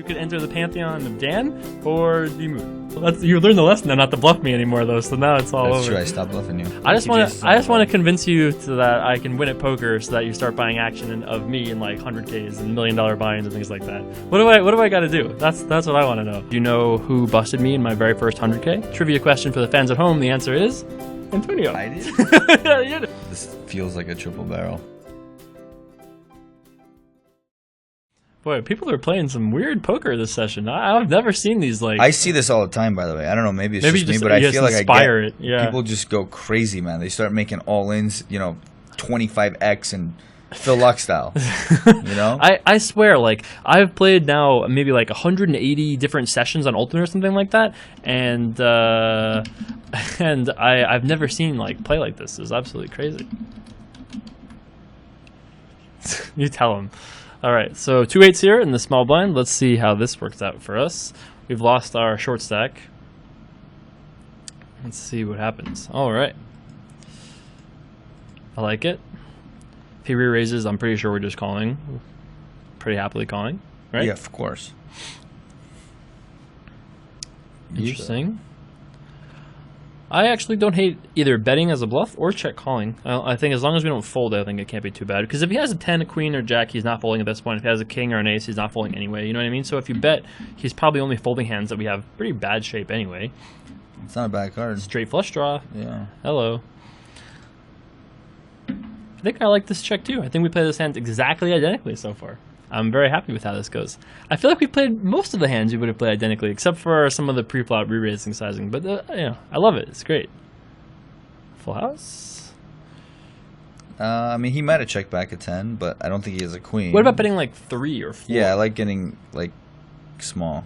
could enter the pantheon of Dan or the Moon. Well, you learned the lesson now not to bluff me anymore, though. So now it's all over. That's true. I stopped bluffing you. I just want to convince you that I can win at poker, so that you start buying action of me in like 100Ks and $1 million buy-ins and things like that. What do I got to do? That's what I want to know. Do you know who busted me in my very first 100K? Trivia question for the fans at home. The answer is Antonio. I did. Yeah, you did. This feels like a triple barrel. Boy, people are playing some weird poker this session. I've never seen these like. I see this all the time, by the way. I don't know, maybe it's just me, but I feel like people just go crazy, man. They start making all-ins, 25x and Phil Luck style. I swear, like I've played now maybe like 180 different sessions on Ultimate or something like that, and I've never seen like play like this. It's absolutely crazy. You tell him. All right, so 2-8s here in the small blind. Let's see how this works out for us. We've lost our short stack. Let's see what happens. All right. I like it. If he re-raises, I'm pretty sure we're just calling. Pretty happily calling, right? Yeah, of course. Interesting. I actually don't hate either betting as a bluff or check calling. I think as long as we don't fold, I think it can't be too bad. Because if he has a 10, a queen, or jack, he's not folding at this point. If he has a king or an ace, he's not folding anyway. You know what I mean? So if you bet, he's probably only folding hands that we have pretty bad shape anyway. It's not a bad card. Straight flush draw. Yeah. Hello. I think I like this check too. I think we play this hand exactly identically so far. I'm very happy with how this goes. I feel like we played most of the hands we would have played identically, except for some of the pre-flop re-raising sizing. But I love it. It's great. Full house. I mean, he might have checked back at 10, but I don't think he has a queen. What about betting like 3 or 4? Yeah, I like getting like small.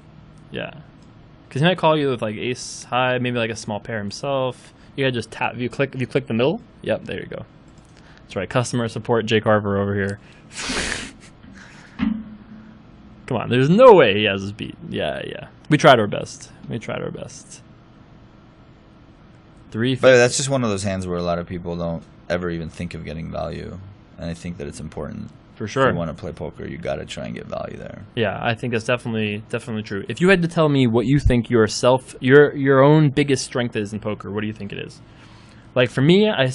Yeah, because he might call you with like ace high, maybe like a small pair himself. You gotta just tap. If you click the middle. Yep, there you go. That's right. Customer support JCarver over here. Come on, there's no way he has us beat. Yeah. We tried our best. 3. But that's just one of those hands where a lot of people don't ever even think of getting value, and I think that it's important. For sure. If you want to play poker, you got to try and get value there. Yeah, I think that's definitely true. If you had to tell me what you think your own biggest strength is in poker, what do you think it is? Like for me, I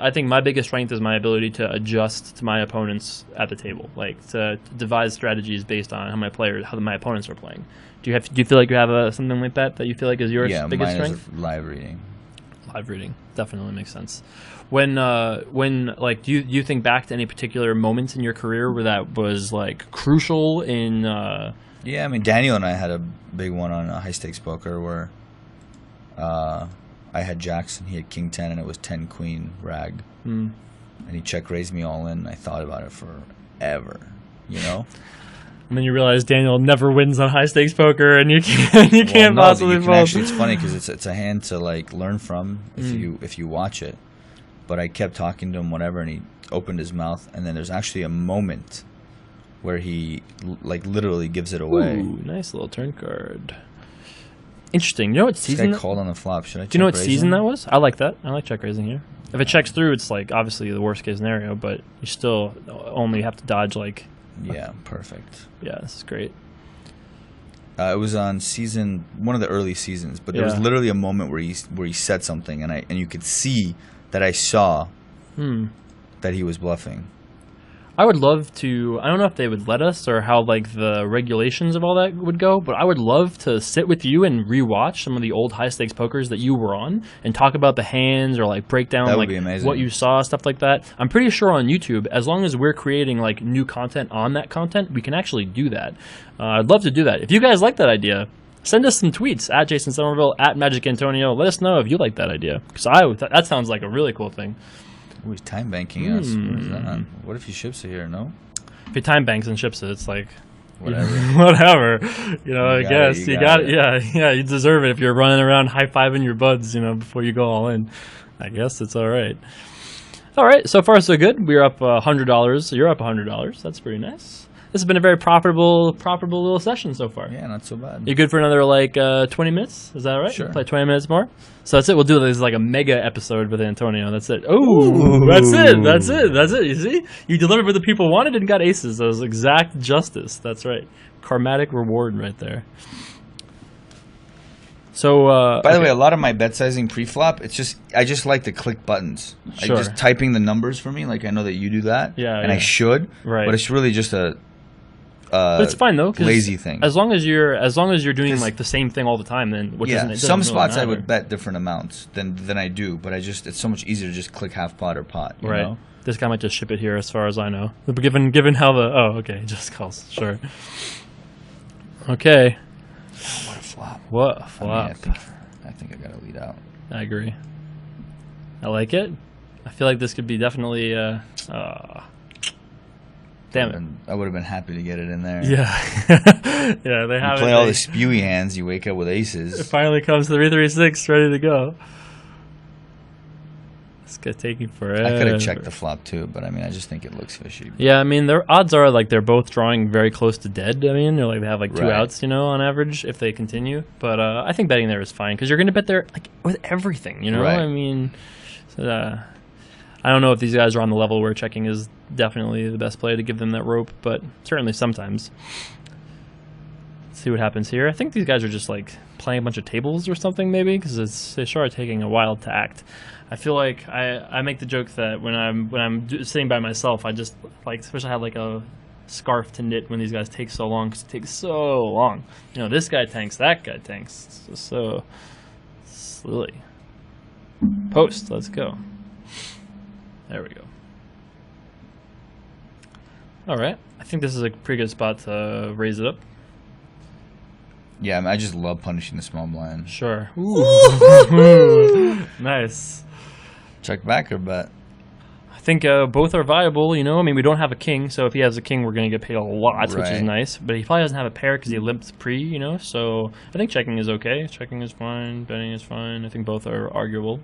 think my biggest strength is my ability to adjust to my opponents at the table, like to devise strategies based on how my opponents are playing. Do you feel like you have something like that you feel like is your biggest strength? Yeah, mine is live reading. Live reading definitely makes sense. When like do you think back to any particular moments in your career where that was like crucial in? Yeah, I mean Daniel and I had a big one on high stakes poker where. I had jacks and he had king 10 and it was 10 queen rag. And he check raised me all in. I thought about it forever, And then you realize Daniel never wins on high stakes poker and you can't possibly fold. Actually, it's funny because it's a hand to like learn from if you watch it. But I kept talking to him whatever and he opened his mouth and then there's actually a moment where he like literally gives it away. Ooh, nice little turn card. Interesting. You know what season? This guy called on the flop. Should I? Do you know what season that was? I like that. I like check raising here. If it checks through, it's like obviously the worst case scenario, but you still only have to dodge like. Yeah, perfect. Yeah, this is great. It was on one of the early seasons, but there was literally a moment where he said something, and you could see that I saw that he was bluffing. I would love to. I don't know if they would let us or how like the regulations of all that would go, but I would love to sit with you and rewatch some of the old high stakes pokers that you were on and talk about the hands or like break down like what you saw, stuff like that. I'm pretty sure on YouTube, as long as we're creating like new content on that content, we can actually do that. I'd love to do that. If you guys like that idea, send us some tweets at Jason Somerville, at Magic Antonio. Let us know if you like that idea because that sounds like a really cool thing. Oh, he's time banking us. What is that? What if he ships it here? No? If he time banks and ships it, it's like... Whatever. Whatever. I guess. You got it. Yeah, you deserve it if you're running around high-fiving your buds, before you go all in. I guess it's all right. All right, so far so good. We're up $100. You're up $100. That's pretty nice. this has been a very profitable little session so far. Yeah, not so bad. You good for another like 20 minutes? Is that right? Sure. Play 20 minutes more. So that's it. We'll do this like a mega episode with Antonio. That's it. Oh, that's it. You see, you delivered what the people wanted and got aces. That was exact justice. That's right. Karmatic reward right there. So, by the way, a lot of my bet sizing pre-flop, I just like to click buttons. Sure. Just typing the numbers for me. Like I know that you do that, and I should, right? But it's really just a but it's fine though, lazy thing. As long as you're doing like the same thing all the time, then some spots really I would bet different amounts than I do, but it's so much easier to just click half pot or pot. You know? This guy might just ship it here, as far as I know. Given how okay, just calls. Sure. Okay. What a flop. What a flop. I think I got to lead out. I agree. I like it. I feel like this could be definitely damn it. I would have been happy to get it in there. Yeah. Yeah, they have you play all the spewy hands, you wake up with aces. It finally comes 3-3-6 ready to go. This guy taking forever. I could have checked the flop too, but I mean, I just think it looks fishy. Yeah, I mean, their odds are like they're both drawing very close to dead. I mean, they're like they have like two outs, on average if they continue. But I think betting there is fine because you're going to bet there like with everything, Right. I mean, I don't know if these guys are on the level where checking is definitely the best play to give them that rope, but certainly sometimes. Let's see what happens here. I think these guys are just like playing a bunch of tables or something maybe because they sure are taking a while to act. I feel like I make the joke that when I'm sitting by myself, I just like, especially I have like a scarf to knit when these guys take so long because it takes so long. This guy tanks, that guy tanks. It's just so silly. Post, let's go. There we go. All right, I think this is a pretty good spot to raise it up. Yeah, I just love punishing the small blind. Sure. Ooh. Nice. Check back or bet? I think both are viable, I mean, we don't have a king, so if he has a king, we're going to get paid a lot, which is nice. But he probably doesn't have a pair because he limped pre, so I think checking is okay. Checking is fine. Betting is fine. I think both are arguable.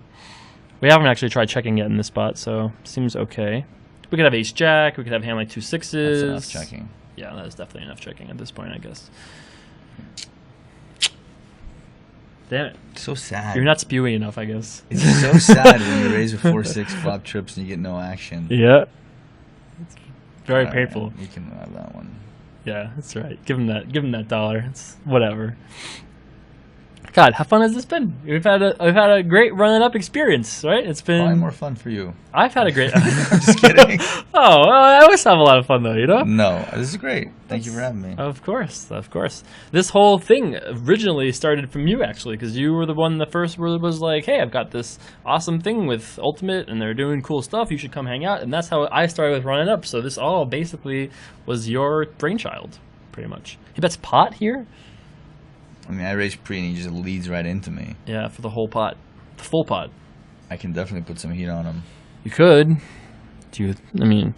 We haven't actually tried checking yet in this spot, so seems okay. We could have ace-jack. We could have hand like 2 sixes. That's enough checking. Yeah, that's definitely enough checking at this point, I guess. Damn it. So sad. You're not spewy enough, I guess. It's so sad when you raise with 4-6 flop trips and you get no action. Yeah. It's very painful. You can have that one. Yeah, that's right. Give him that $1. It's whatever. God, how fun has this been? We've had a great running up experience, right? It's been probably more fun for you. I've had a great. I'm just kidding. Oh, well, I always have a lot of fun though, No, this is great. Thank you for having me. Of course. This whole thing originally started from you actually, because you were the one that first really was like, "Hey, I've got this awesome thing with Ultimate, and they're doing cool stuff. You should come hang out." And that's how I started with running up. So this all basically was your brainchild, pretty much. He bets pot here. I mean, I raise pre and he just leads right into me. Yeah, for the whole pot. The full pot. I can definitely put some heat on him. You could. I mean,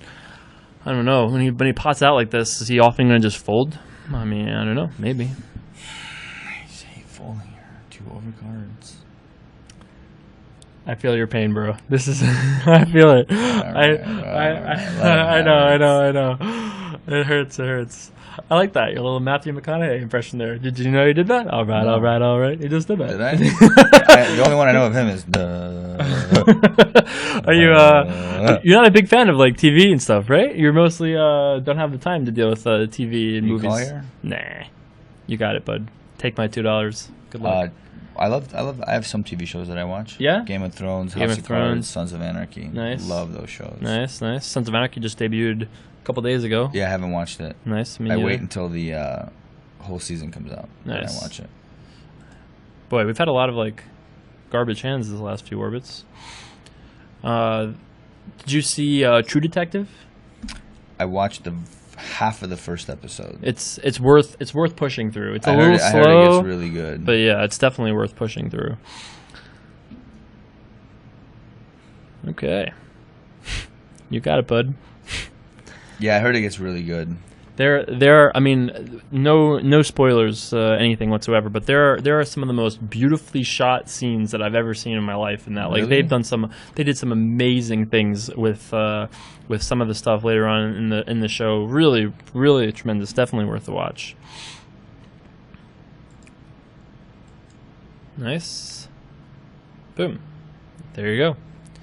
I don't know. When he pots out like this, is he often going to just fold? I mean, I don't know. Maybe. I hate folding here. 2 overcards. I feel your pain, bro. This is... I feel it. I know. It hurts. I like that. Your little Matthew McConaughey impression there. Did you know you did that? All right. You just did that. Did I? The only one I know of him is Are you? You're not a big fan of like TV and stuff, right? You're mostly don't have the time to deal with TV and movies. Collier? Nah, you got it, bud. Take my $2. Good luck. I have some TV shows that I watch. Yeah? Game of Thrones, House of Cards, Sons of Anarchy. Nice. Love those shows. Nice. Sons of Anarchy just debuted a couple days ago. Yeah, I haven't watched it. Nice. I wait until the whole season comes out. Nice. Then I watch it. Boy, we've had a lot of like garbage hands this last few orbits. Did you see True Detective? I watched half of the first episode. It's worth pushing through. It's a little slow. I heard it gets really good. But yeah, it's definitely worth pushing through. Okay. You got it, bud. Yeah, I heard it gets really good. There. I mean, no spoilers, anything whatsoever. But there are some of the most beautifully shot scenes that I've ever seen in my life. In that, like Really? they did some amazing things with some of the stuff later on in the show. Really, really tremendous. Definitely worth the watch. Nice. Boom. There you go.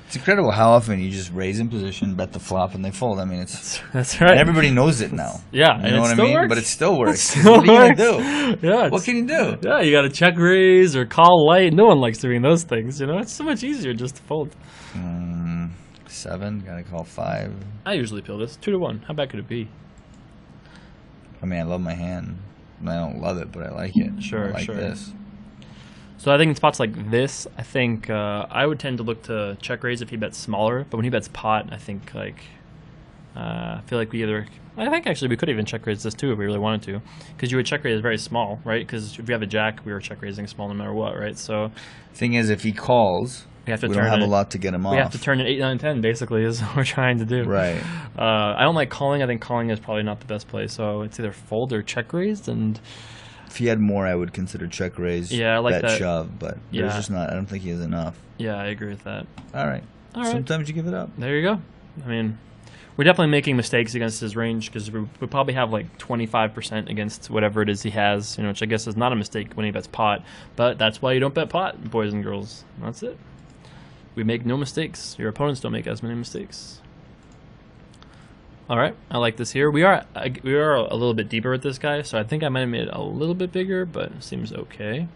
It's incredible how often you just raise in position, bet the flop, and they fold. I mean, that's right. And everybody knows it now. Yeah, you know what I mean. Works. But it still works. It still what are you works. gonna do? Yeah, what can you do? Yeah, you got to check raise or call light. No one likes doing those things. You know, it's so much easier just to fold. 7. Gotta call 5. I usually peel this 2-1. How bad could it be? I mean, I love my hand. I don't love it, but I like it. Sure, I like sure. this. So I think in spots like this, I think I would tend to look to check raise if he bets smaller. But when he bets pot, I think I feel like I think actually we could even check raise this too if we really wanted to, because you would check raise very small, right? Because if you have a jack, we were check raising small no matter what, right? So thing is, if he calls, we don't have a lot to get him off. We have to turn it 8, 9, 10 basically is what we're trying to do. Right. I don't like calling. I think calling is probably not the best play. So it's either fold or check raised. And if he had more, I would consider check raise. Yeah, I like that. Shove, but there's just not. I don't think he has enough. Yeah, I agree with that. All right. Sometimes you give it up. There you go. I mean, we're definitely making mistakes against his range because we probably have like 25% against whatever it is he has, which I guess is not a mistake when he bets pot. But that's why you don't bet pot, boys and girls. That's it. We make no mistakes. Your opponents don't make as many mistakes. All right, I like this here. We are a little bit deeper with this guy, so I think I might have made it a little bit bigger, but it seems okay.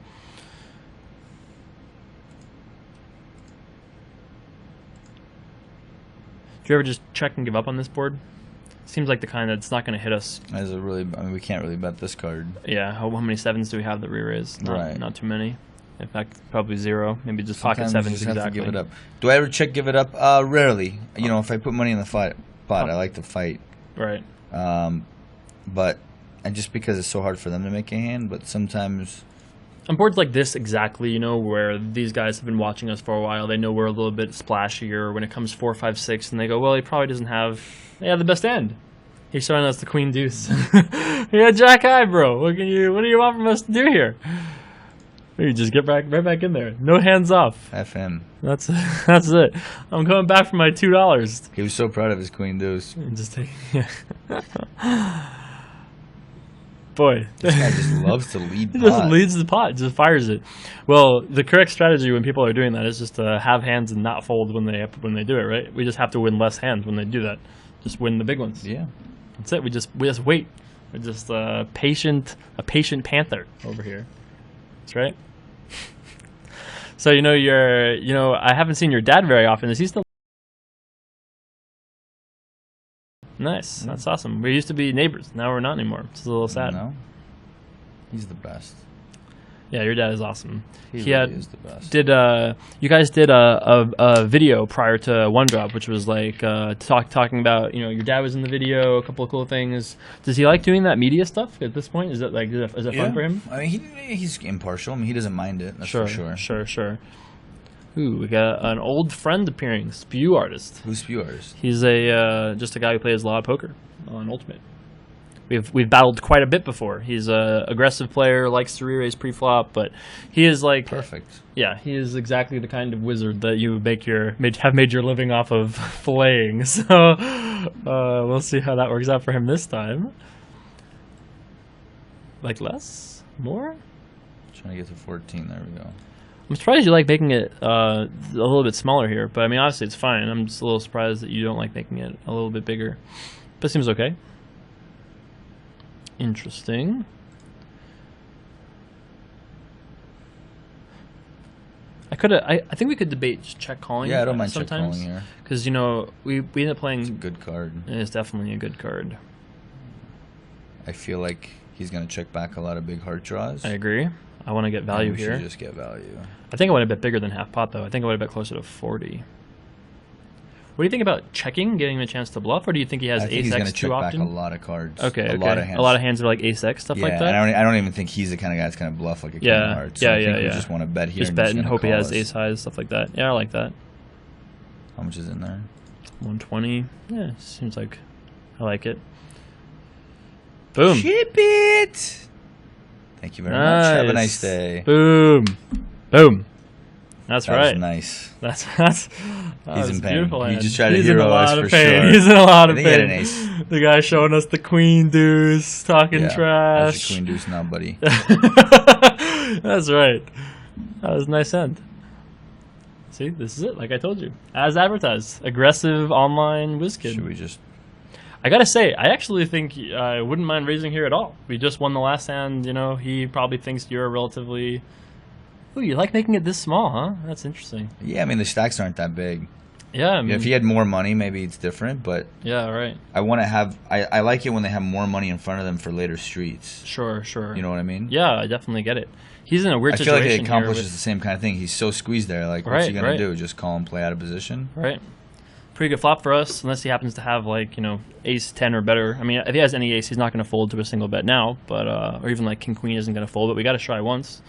Do you ever just check and give up on this board? Seems like the kind that's not going to hit us. I mean, we can't really bet this card. Yeah, how many 7s do we have that re-raise? Not too many. In fact, probably 0. Maybe just pocket 7s you just exactly. Have to give it up. Do I ever check give it up? Rarely. If I put money in the pot, I like to fight. Right. But and just because it's so hard for them to make a hand, but sometimes on boards like this exactly, where these guys have been watching us for a while, they know we're a little bit splashier when it comes 4, 5, 6, and they go, well, he probably doesn't have the best end. He's showing us the queen deuce. Yeah, jack high, bro. What do you want from us to do here? You just get right back in there. No hands off. F him. That's it. I'm coming back for my $2. He was so proud of his queen deuce. Just take. Boy, this guy just loves to lead. He just leads the pot, just fires it. Well, the correct strategy when people are doing that is just to have hands and not fold when they do it. Right? We just have to win less hands when they do that. Just win the big ones. Yeah. That's it. We just wait. We're just a patient panther over here. That's right. So I haven't seen your dad very often. Is he still? Nice. That's awesome. We used to be neighbors. Now we're not anymore. It's a little sad. No. He's the best. Yeah, your dad is awesome. He really is the best. You guys did a video prior to One Drop, which was like talking about your dad was in the video, a couple of cool things. Does he like doing that media stuff at this point? Is it fun for him? I mean, he's impartial. I mean, he doesn't mind it. That's for sure. Sure. Ooh, we got an old friend appearing, Spew Artist. Who's Spew Artist? He's just a guy who plays a lot of poker on Ultimate. We've battled quite a bit before. He's a aggressive player, likes to re-raise pre-flop, but he is like perfect. Yeah, he is exactly the kind of wizard that you have made your living off of filleting. So we'll see how that works out for him this time. Like less, more. Trying to get to 14. There we go. I'm surprised you like making it a little bit smaller here, but I mean obviously it's fine. I'm just a little surprised that you don't like making it a little bit bigger, but it seems okay. Interesting. I think we could debate check calling. Yeah, I don't mind sometimes, check calling here. Because we end up playing. It's a good card. It's definitely a good card. I feel like he's gonna check back a lot of big heart draws. I agree. I want to get value here. We should just get value. I think I would have bet bigger than half pot though. I think I would have bet closer to 40. What do you think about checking, getting him a chance to bluff, or do you think he has ace X too often? He's going to check back a lot of cards. Okay, a lot of hands. A lot of hands are like ace X, stuff like that? Yeah, I don't even think he's the kind of guy that's going to bluff like a king of hearts. So I think we just want to bet here. Just bet and hope he has ace highs, stuff like that. Yeah, I like that. How much is in there? 120. Yeah, seems like I like it. Boom. Ship it. Thank you very much. Have a nice day. Boom. Boom. That's that right. Was nice. That's He's in pain. Beautiful. He just tried to hero us for sure. He's in a lot of pain. He had an ace. The guy showing us the queen deuce, talking trash. How's your queen deuce now, buddy? That's right. That was a nice end. See, this is it. Like I told you, as advertised, aggressive online whiz kid. Should we just? I gotta say, I actually think I wouldn't mind raising here at all. We just won the last hand. You know, he probably thinks you're relatively. Ooh, you like making it this small, huh? That's interesting. Yeah, I mean the stacks aren't that big. Yeah, I mean, if he had more money, maybe it's different. But yeah, right. I want to have. I like it when they have more money in front of them for later streets. Sure. You know what I mean? Yeah, I definitely get it. He's in a weird situation. I feel like it accomplishes the same kind of thing. He's so squeezed there. Like, what's he gonna do? Just call and play out of position? Right. Pretty good flop for us, unless he happens to have like ace 10 or better. I mean, if he has any ace, he's not going to fold to a single bet now. But or even like king queen isn't going to fold. But we got to try once.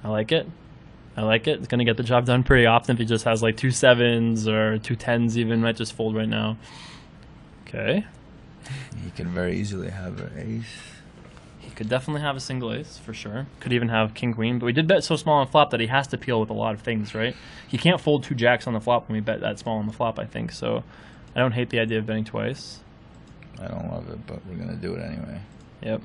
I like it. It's going to get the job done pretty often. If he just has like 2 7s or 2 10s even, might just fold right now. Okay. He can very easily have an ace. He could definitely have a single ace, for sure. Could even have king queen. But we did bet so small on flop that he has to peel with a lot of things, right? He can't fold 2 jacks on the flop when we bet that small on the flop, I think. So I don't hate the idea of betting twice. I don't love it, but we're going to do it anyway. Yep.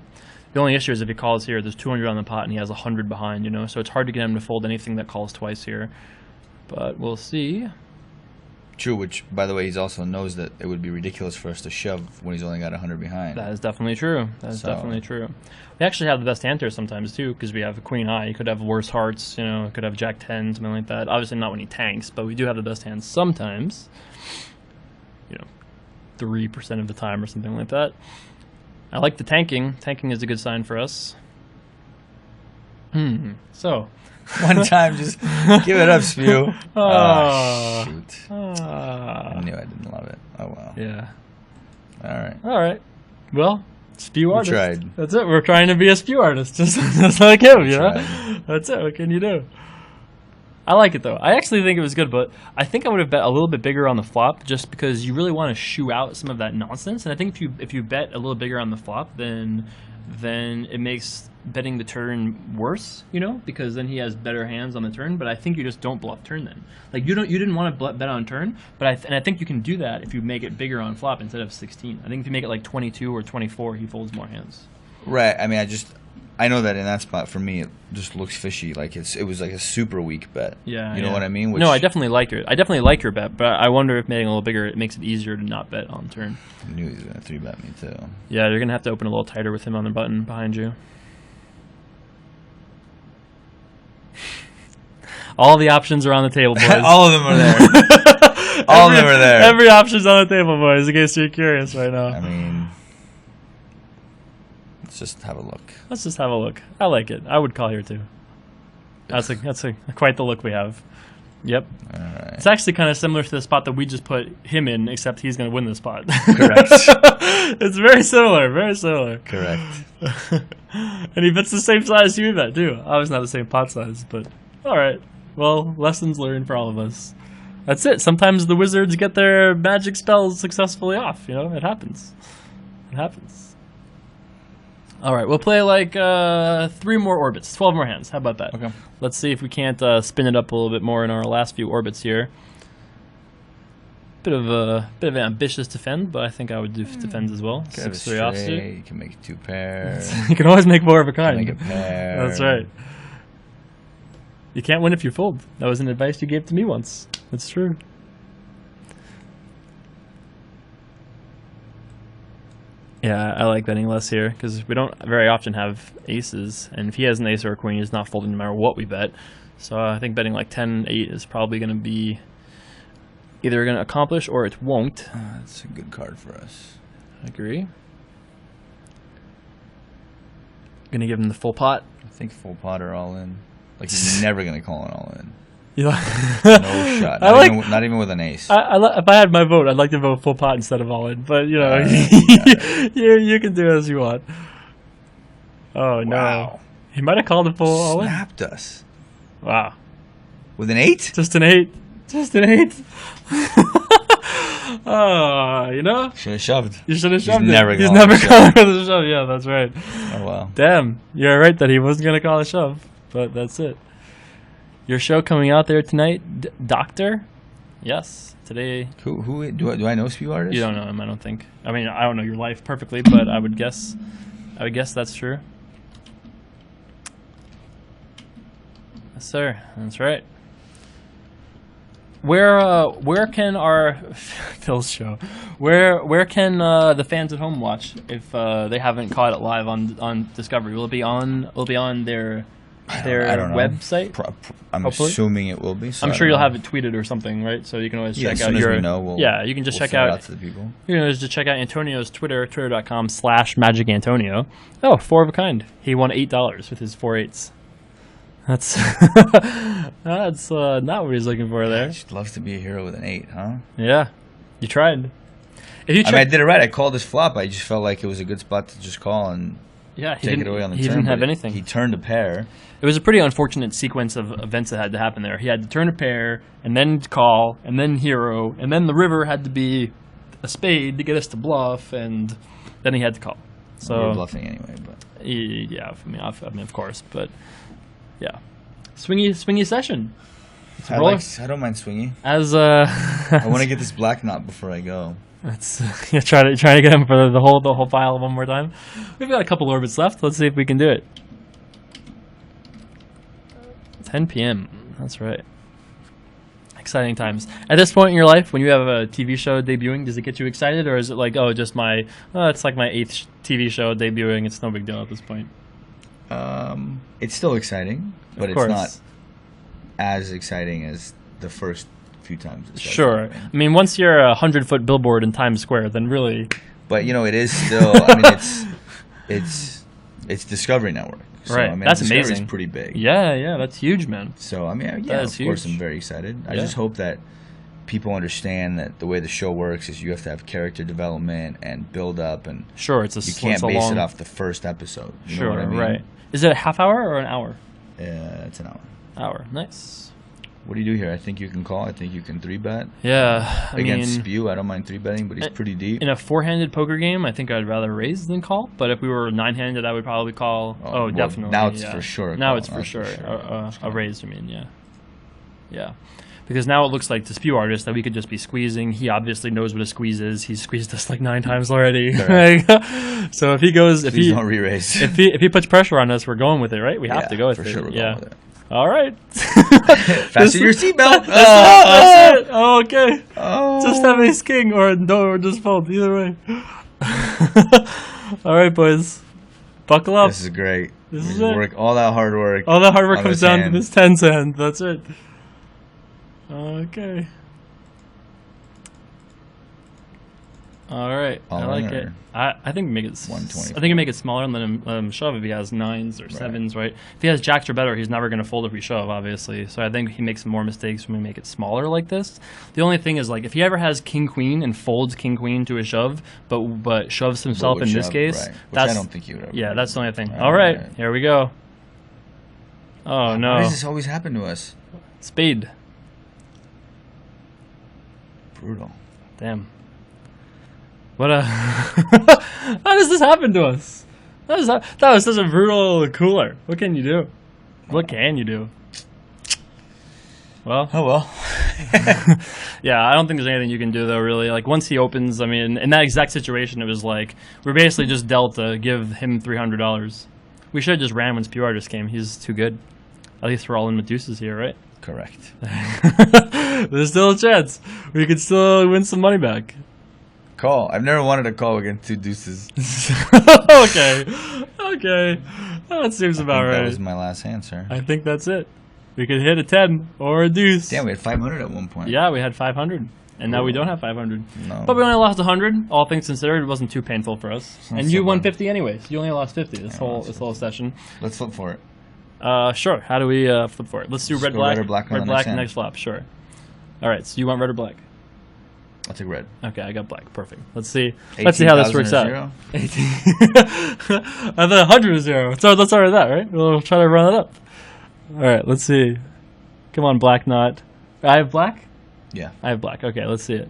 The only issue is if he calls here, there's 200 on the pot and he has 100 behind, so it's hard to get him to fold anything that calls twice here. But we'll see. True, which, by the way, he also knows that it would be ridiculous for us to shove when he's only got 100 behind. That is definitely true. Definitely true. We actually have the best hand here sometimes, too, because we have a queen high. He could have worse hearts, could have jack 10, something like that. Obviously not when he tanks, but we do have the best hands sometimes. 3% of the time or something like that. I like the tanking. Tanking is a good sign for us. So. One time, just give it up, Spew. Oh, shoot. I knew I didn't love it. Oh, well. Yeah. All right. Well, Spew artist. We tried. That's it. We're trying to be a Spew artist, just like him, That's it. What can you do? I like it, though. I actually think it was good, but I think I would have bet a little bit bigger on the flop just because you really want to shoo out some of that nonsense. And I think if you bet a little bigger on the flop, then it makes betting the turn worse, because then he has better hands on the turn. But I think you just don't bluff turn then. Like you didn't want to bet on turn, but I think you can do that if you make it bigger on flop instead of 16. I think if you make it like 22 or 24, he folds more hands. Right. I mean, I know that in that spot for me it just looks fishy. Like it was like a super weak bet. Yeah. You know what I mean? No, I definitely like your bet, but I wonder if making it a little bigger it makes it easier to not bet on turn. I knew he was gonna 3-bet me too. Yeah, you're gonna have to open a little tighter with him on the button behind you. All the options are on the table, boys. All of them are there. All of them are there. Every option's on the table, boys, in case you're curious right now. I mean, let's just have a look. Let's just have a look. I like it. I would call here too. That's quite the look we have. Yep. All right. It's actually kind of similar to the spot that we just put him in, except he's going to win the spot. Correct. It's very similar. Very similar. Correct. And he bets the same size you bet too. Obviously not the same pot size, but all right. Well, lessons learned for all of us. That's it. Sometimes the wizards get their magic spells successfully off. It happens. It happens. All right, we'll play like 3 more orbits, 12 more hands. How about that? Okay. Let's see if we can't spin it up a little bit more in our last few orbits here. Bit of an ambitious defend, but I think I would do defends as well. 6-3 offsuit. You can make 2 pairs. You can always make more of a kind. Make a pair. That's right. You can't win if you fold. That was an advice you gave to me once. It's true. Yeah, I like betting less here because we don't very often have aces, and if he has an ace or a queen, he's not folding no matter what we bet. So I think betting like 10-8 is probably going to be either going to accomplish or it won't. That's a good card for us. I agree. Going to give him the full pot. I think full pot or all in. Like he's never going to call an all in. No shot. Not even with an ace. If I had my vote, I'd like to vote full pot instead of all in. But you can do as you want. Oh no! Wow. He might have called a full all in. Snapped us. Wow. With an 8? Just an 8. Just an 8. You know? Should have shoved. You should have shoved it. Never He's gone never to calling for the shove. Yeah, that's right. Oh, wow. Damn, you're right that he wasn't going to call a shove, but that's it. Your show coming out there tonight, Doctor? Yes, today. Who do I know a few artists? You don't know him, I don't think. I mean, I don't know your life perfectly, but I would guess that's true. Yes, sir. That's right. Where can our Phil's show? Where can the fans at home watch if they haven't caught it live on Discovery? Will it be on their I don't know. website? I'm hopefully? assuming it will be. So I'm sure you'll have it tweeted or something, right? So you can always check as out soon your. as we know, you can just we'll check send it out. To the people. You can just check out Antonio's Twitter, twitter.com/magicantonio. Oh, 4 of a kind. He won $8 with his 4 8s. That's not what he's looking for there. Just loves to be a hero with an 8, huh? Yeah, you tried. If you I mean, I did it right. I called his flop. I just felt like it was a good spot to just call and take it away on the turn. He didn't have but anything. He turned a pair. It was a pretty unfortunate sequence of events that had to happen there. He had to turn a pair, and then call, and then hero, and then the river had to be a spade to get us to bluff, and then he had to call. So we were bluffing anyway, but yeah, I mean, of course, but yeah, swingy session. I don't mind swinging. As I want to get this black knot before I go. Let's try to get him for the whole pile one more time. We've got a couple orbits left. Let's see if we can do it. 10 p.m. That's right. Exciting times. At this point in your life, when you have a TV show debuting, does it get you excited, or is it like, oh, just it's like my 8th TV show debuting. It's no big deal at this point. It's still exciting, but Of it's course. not as exciting as the first few times. Sure. I mean, once you're a 100-foot billboard in Times Square, then really. But it is still. I mean, it's Discovery Network. So, Right. I mean, That's Discovery's amazing. pretty big. Yeah, that's huge, man. So I mean, That of is course, huge. I'm very excited. I Yeah. just hope that people understand that the way the show works is you have to have character development and build up, and Sure, it's you can't a base long, it off the first episode. You Sure, know what I mean? right. Is it a half hour or an hour? It's an hour. Hour. Nice. What do you do here? I think you can call. I think you can 3-bet. Yeah, I Against mean, Spew, I don't mind 3-betting, but he's pretty deep. in a 4-handed poker game, I think I'd rather raise than call. But if we were 9-handed, I would probably call. Oh, well, Definitely. now it's yeah. for sure a Now call. it's for That's sure, for sure. a raise. I mean, yeah. Because now it looks like the Spew artist that we could just be squeezing. He obviously knows what a squeeze is. He's squeezed us like 9 times already. So if he goes, Please don't re-raise. if he puts pressure on us, we're going with it, right? We have to go with for it. sure. We're yeah. going with it. All right. Fasten your seatbelt. That's it. Oh, okay. Oh. Just have ace king or no, or just fold. Either way. All right, boys. Buckle up. This is great. This is We it. work all that hard work. All that hard work on comes this down hand. to this 10's hand. That's it. Okay. All right. I All like in it. or I think we make it 124. I think we make it smaller and let him shove if he has 9s or 7s, right? If he has jacks or better, he's never going to fold if we shove, obviously. So I think he makes more mistakes when we make it smaller like this. The only thing is, like, if he ever has king queen and folds king queen to a shove, but shoves himself But in would this shove, case, right. Which that's I don't think you would ever. yeah, that's the only thing. Right, All right, right. here we go. Oh no, Why does this always happen to us? spade. Brutal. Damn. What a. How does this happen to us? That was such a brutal cooler. What can you do? What can you do? Well, Oh well. yeah, I don't think there's anything you can do though. Really, like once he opens, I mean, in that exact situation, it was like we're basically just dealt to give him $300. We should have just ran when Spew Artist came. He's too good. At least we're all in Medusa's here, right? Correct. There's still a chance. We could still win some money back. Call. I've never wanted to call against 2 deuces. Okay. That seems about That right. was my last hand, sir. I think that's it. We could hit a 10 or a deuce. Damn, we had 500 at one point. Yeah, we had 500. And now we don't have 500. No. But we only lost 100. All things considered, it wasn't too painful for us. not And you so won bad. 50 anyways. You only lost 50 this whole session. Let's flip for it. Sure. How do we flip for it? Let's do Let's red go black. red or black on red the black next hand. next flop. Sure. All right. So you want red or black? I'll take red. Okay, I got black. Perfect. Let's see how this 18,000 works or out. zero? 18. I thought 100 is 0. So let's start with that, right? We'll try to run it up. All right, let's see. Come on, black knot. I have black? Yeah. I have black. Okay, let's see it.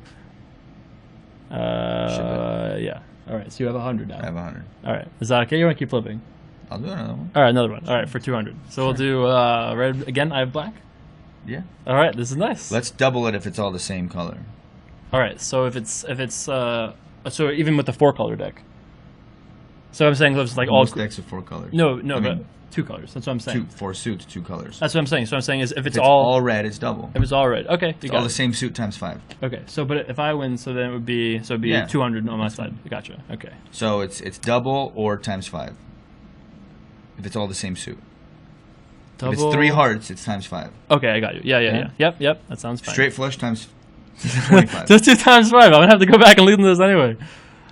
Yeah. All right. So you have 100 now. I have 100. All right. Is that okay? You want to keep flipping? I'll do another one. All right, another one. All right, for 200. So we'll do red again. I have black. Yeah. All right, this is nice. Let's double it if it's all the same color. All right, so if it's so even with the 4-color deck. So I'm saying it's like all Most decks are 4 colors. No, I but mean, 2 colors. That's what I'm saying. 4 suits, 2 colors. That's what I'm saying. So I'm saying is if it's If it's all red, it's double. if it's all red. Okay, you It's got all it. the same suit times 5. Okay, so but if I win, so then it would be Yeah. 200 on my side. Gotcha. Okay. So it's double or times 5. If it's all the same suit. Double. If it's 3 hearts, it's times 5. Okay, I got you. Yeah. Yep. That sounds fine. Straight flush times 25. Just 2 times 5. I'm gonna have to go back and lead in this anyway.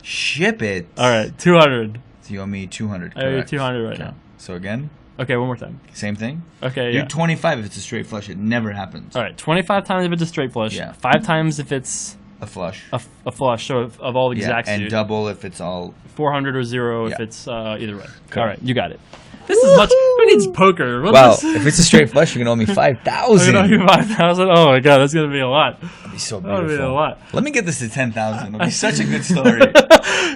Ship it. All right, 200. So you owe me 200. I owe you Correct. 200 right Okay. now. So again, Okay, one more time. same thing. Okay, Do yeah. 25 if it's a straight flush. It never happens. All right, 25 times if it's a straight flush. Yeah. 5 times if it's A flush. a flush. So of all exact and suit. double if it's all. 400 or 0 if Yeah. it's either way. All right, you got it. This is much. Who needs poker? What Wow, is this? if it's a straight flush, you can owe me I'm 5,000. gonna owe you 5,000. Oh my god, that's gonna be a lot. That'd be so That would be a beautiful. lot. Let me get this to 10,000. It'll be such a good story.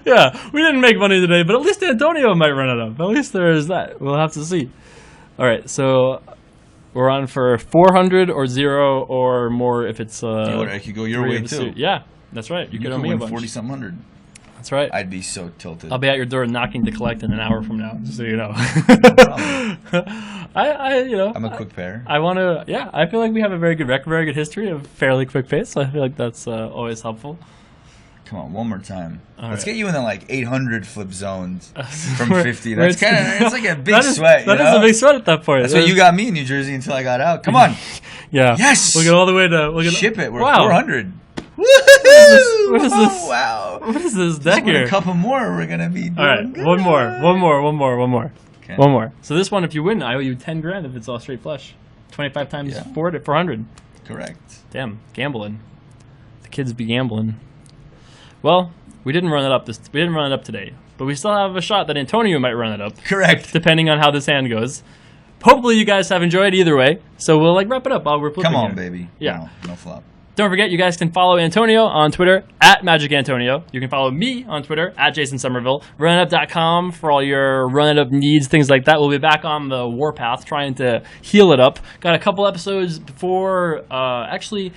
Yeah, we didn't make money today, but at least Antonio might run it up. At least there is that. We'll have to see. All right, so we're on for 400 or 0 or more if it's. You know what, I could go your 3 way of the too. suit. Yeah, that's right. You could owe me a win bunch. 40-something hundred. That's right. I'd be so tilted. I'll be at your door knocking to collect in an hour from now, just so you know. problem. I'm a quick pair. I want to. Yeah, I feel like we have a very good record, very good history of fairly quick pace. So I feel like that's always helpful. Come on, one more time. All Let's right. get you in the like 800 flip zones from We're- 50. we're- That's kind of it's like a big that is, sweat. That you is know? a big sweat at that point. That's what you got me in New Jersey until I got out. Come on, Yeah. Yes! We'll get all the way to. We'll get, ship it. We're wow. 400. What is this? Oh, wow. What is this Just deck with here? a couple more, we're gonna be. All right, doing good. one more. Okay. One more. So this one, if you win, I owe you 10 grand if it's all straight flush. 25 times Yeah. 400. Correct. Damn, gambling. The kids be gambling. Well, we didn't run it up today, but we still have a shot that Antonio might run it up, Correct. depending on how this hand goes. Hopefully, you guys have enjoyed either way. So we'll wrap it up while we're flipping. Come on, here. baby. Yeah. No flop. Don't forget, you guys can follow Antonio on Twitter @MagicAntonio. You can follow me on Twitter @JasonSomerville. RunItup.com for all your Run It Up needs, things like that. We'll be back on the warpath trying to heal it up. Got a couple episodes before. I actually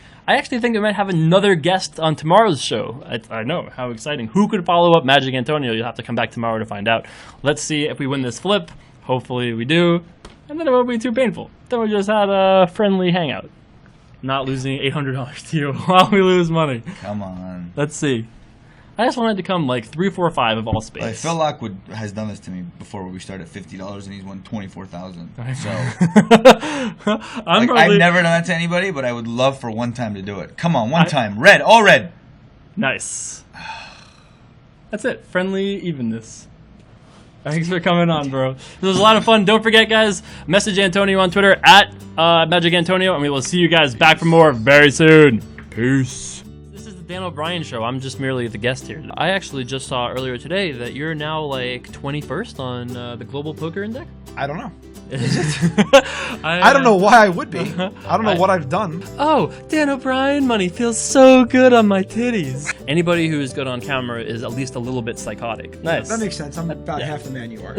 think we might have another guest on tomorrow's show. I know, how exciting. Who could follow up Magic Antonio? You'll have to come back tomorrow to find out. Let's see if we win this flip. Hopefully we do. And then it won't be too painful. Then we just had a friendly hangout. Not losing $800 to you while we lose money. Come on. Let's see. I just wanted to come like 3, 4, 5 of all space. Like, Phil Lockwood has done this to me before where we started at $50 and he's won 24,000. So I've never done that to anybody, but I would love for one time to do it. Come on, one time. Red, all red. Nice. That's it. Friendly evenness. Thanks for coming on, bro. This was a lot of fun. Don't forget, guys, message Antonio on Twitter @MagicAntonio, and we will see you guys back for more very soon. Peace. This is the Dan O'Brien Show. I'm just merely the guest here. I actually just saw earlier today that you're now like 21st on the Global Poker Index. I don't know. I I don't know why I would be. I don't know what I've done. Oh, Dan O'Brien money feels so good on my titties. Anybody who's good on camera is at least a little bit psychotic. Nice. That makes sense. I'm about half the man you are.